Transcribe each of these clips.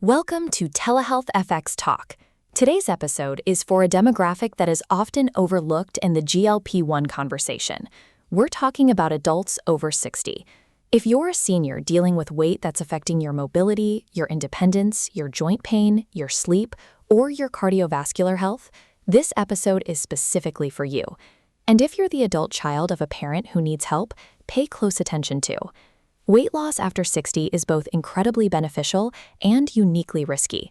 Welcome to TelehealthFX Talk. Today's episode is for a demographic that is often overlooked in the GLP-1 conversation. We're talking about adults over 60. If you're a senior dealing with weight that's affecting your mobility, your independence, your joint pain, your sleep, or your cardiovascular health, this episode is specifically for you. And if you're the adult child of a parent who needs help, pay close attention too. Weight loss after 60 is both incredibly beneficial and uniquely risky.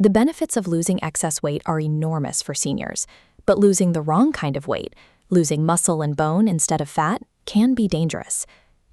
The benefits of losing excess weight are enormous for seniors, but losing the wrong kind of weight, losing muscle and bone instead of fat, can be dangerous.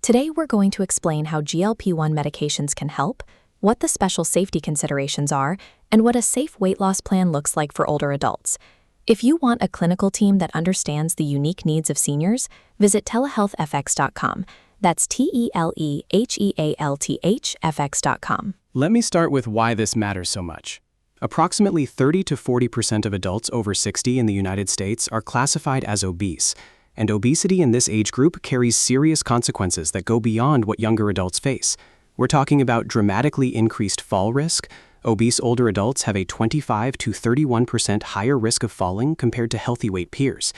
Today we're going to explain how GLP-1 medications can help, what the special safety considerations are, and what a safe weight loss plan looks like for older adults. If you want a clinical team that understands the unique needs of seniors, visit TelehealthFX.com. That's TelehealthFX.com. Let me start with why this matters so much. Approximately 30 to 40% of adults over 60 in the United States are classified as obese, and obesity in this age group carries serious consequences that go beyond what younger adults face. We're talking about dramatically increased fall risk. Obese older adults have a 25 to 31% higher risk of falling compared to healthy weight peers.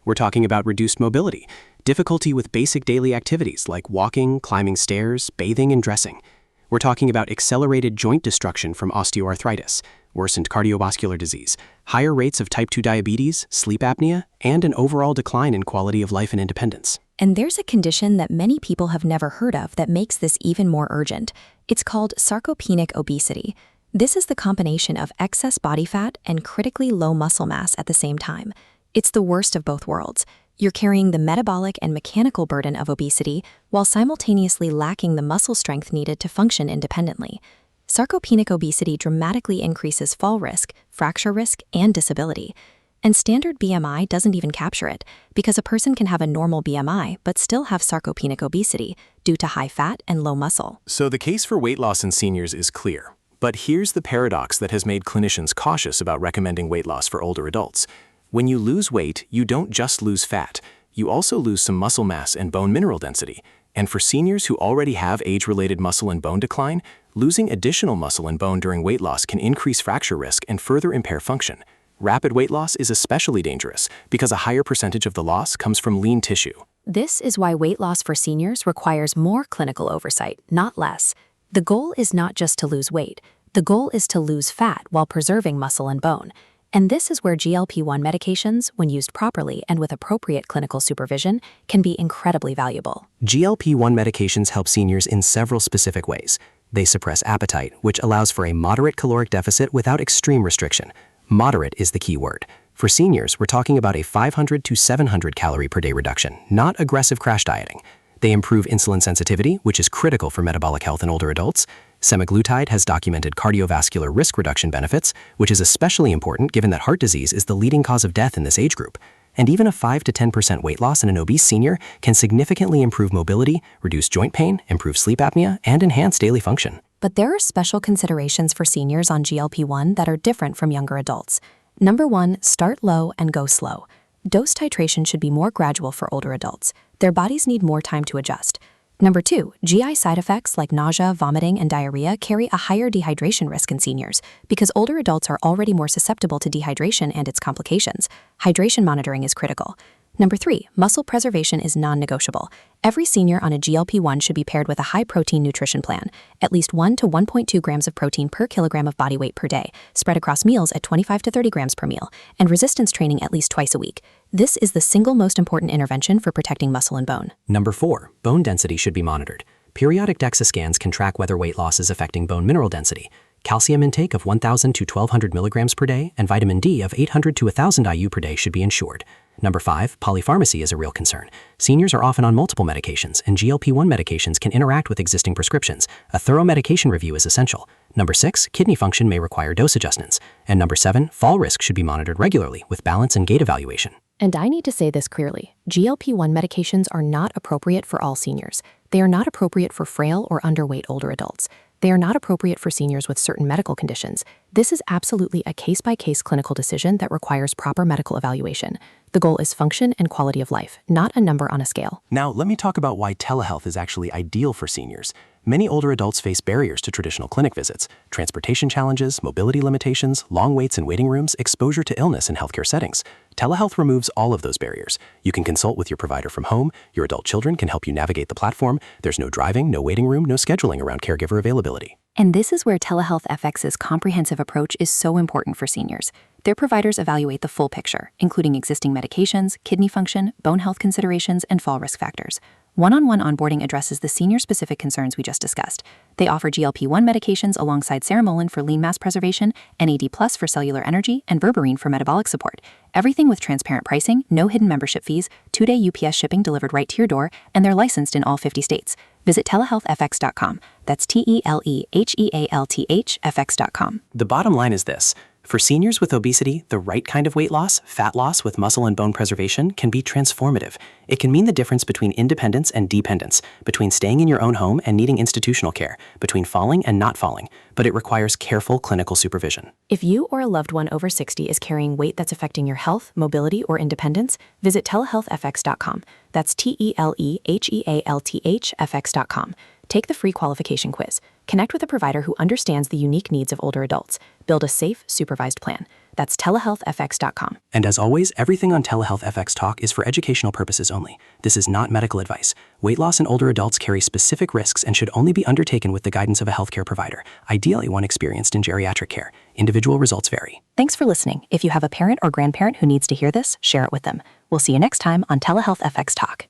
We're talking about reduced mobility, difficulty with basic daily activities like walking, climbing stairs, bathing, and dressing. We're talking about accelerated joint destruction from osteoarthritis, worsened cardiovascular disease, higher rates of type 2 diabetes, sleep apnea, and an overall decline in quality of life and independence. And there's a condition that many people have never heard of that makes this even more urgent. It's called sarcopenic obesity. This is the combination of excess body fat and critically low muscle mass at the same time. It's the worst of both worlds. You're carrying the metabolic and mechanical burden of obesity while simultaneously lacking the muscle strength needed to function independently. Sarcopenic obesity dramatically increases fall risk, fracture risk, and disability. And standard BMI doesn't even capture it, because a person can have a normal BMI but still have sarcopenic obesity due to high fat and low muscle. So the case for weight loss in seniors is clear. But here's the paradox that has made clinicians cautious about recommending weight loss for older adults. When you lose weight, you don't just lose fat, you also lose some muscle mass and bone mineral density. And for seniors who already have age-related muscle and bone decline, losing additional muscle and bone during weight loss can increase fracture risk and further impair function. Rapid weight loss is especially dangerous because a higher percentage of the loss comes from lean tissue. This is why weight loss for seniors requires more clinical oversight, not less. The goal is not just to lose weight. The goal is to lose fat while preserving muscle and bone. And this is where GLP-1 medications, when used properly and with appropriate clinical supervision, can be incredibly valuable. GLP-1 medications help seniors in several specific ways. They suppress appetite, which allows for a moderate caloric deficit without extreme restriction. Moderate is the key word. For seniors, we're talking about a 500 to 700 calorie per day reduction, not aggressive crash dieting. They improve insulin sensitivity, which is critical for metabolic health in older adults. Semaglutide has documented cardiovascular risk reduction benefits, which is especially important given that heart disease is the leading cause of death in this age group. And even a 5 to 10% weight loss in an obese senior can significantly improve mobility, reduce joint pain, improve sleep apnea, and enhance daily function. But there are special considerations for seniors on GLP-1 that are different from younger adults. Number 1, start low and go slow. Dose titration should be more gradual for older adults. Their bodies need more time to adjust. Number 2, GI side effects like nausea, vomiting, and diarrhea carry a higher dehydration risk in seniors because older adults are already more susceptible to dehydration and its complications. Hydration monitoring is critical. Number 3, muscle preservation is non-negotiable. Every senior on a GLP-1 should be paired with a high-protein nutrition plan, at least 1 to 1.2 grams of protein per kilogram of body weight per day, spread across meals at 25 to 30 grams per meal, and resistance training at least twice a week. This is the single most important intervention for protecting muscle and bone. Number 4, bone density should be monitored. Periodic DEXA scans can track whether weight loss is affecting bone mineral density. Calcium intake of 1,000 to 1,200 milligrams per day and vitamin D of 800 to 1,000 IU per day should be ensured. Number 5, polypharmacy is a real concern. Seniors are often on multiple medications, and GLP-1 medications can interact with existing prescriptions. A thorough medication review is essential. Number 6, kidney function may require dose adjustments. And number 7, fall risk should be monitored regularly with balance and gait evaluation. And I need to say this clearly. GLP-1 medications are not appropriate for all seniors. They are not appropriate for frail or underweight older adults. They are not appropriate for seniors with certain medical conditions. This is absolutely a case-by-case clinical decision that requires proper medical evaluation. The goal is function and quality of life, not a number on a scale. Now, let me talk about why telehealth is actually ideal for seniors. Many older adults face barriers to traditional clinic visits, transportation challenges, mobility limitations, long waits in waiting rooms, exposure to illness in healthcare settings. Telehealth removes all of those barriers. You can consult with your provider from home, your adult children can help you navigate the platform, there's no driving, no waiting room, no scheduling around caregiver availability. And this is where TelehealthFX's comprehensive approach is so important for seniors. Their providers evaluate the full picture, including existing medications, kidney function, bone health considerations, and fall risk factors. One-on-one onboarding addresses the senior-specific concerns we just discussed. They offer GLP-1 medications alongside ceramolin for lean mass preservation, NAD+ for cellular energy, and berberine for metabolic support. Everything with transparent pricing, no hidden membership fees, 2-day UPS shipping delivered right to your door, and they're licensed in all 50 states. Visit TelehealthFX.com. That's TelehealthFX.com. The bottom line is this. For seniors with obesity, the right kind of weight loss, fat loss with muscle and bone preservation, can be transformative. It can mean the difference between independence and dependence, between staying in your own home and needing institutional care, between falling and not falling, but it requires careful clinical supervision. If you or a loved one over 60 is carrying weight that's affecting your health, mobility, or independence, visit TelehealthFX.com. That's TelehealthFX.com. Take the free qualification quiz. Connect with a provider who understands the unique needs of older adults. Build a safe, supervised plan. That's TelehealthFX.com. And as always, everything on TelehealthFX Talk is for educational purposes only. This is not medical advice. Weight loss in older adults carries specific risks and should only be undertaken with the guidance of a healthcare provider, ideally one experienced in geriatric care. Individual results vary. Thanks for listening. If you have a parent or grandparent who needs to hear this, share it with them. We'll see you next time on TelehealthFX Talk.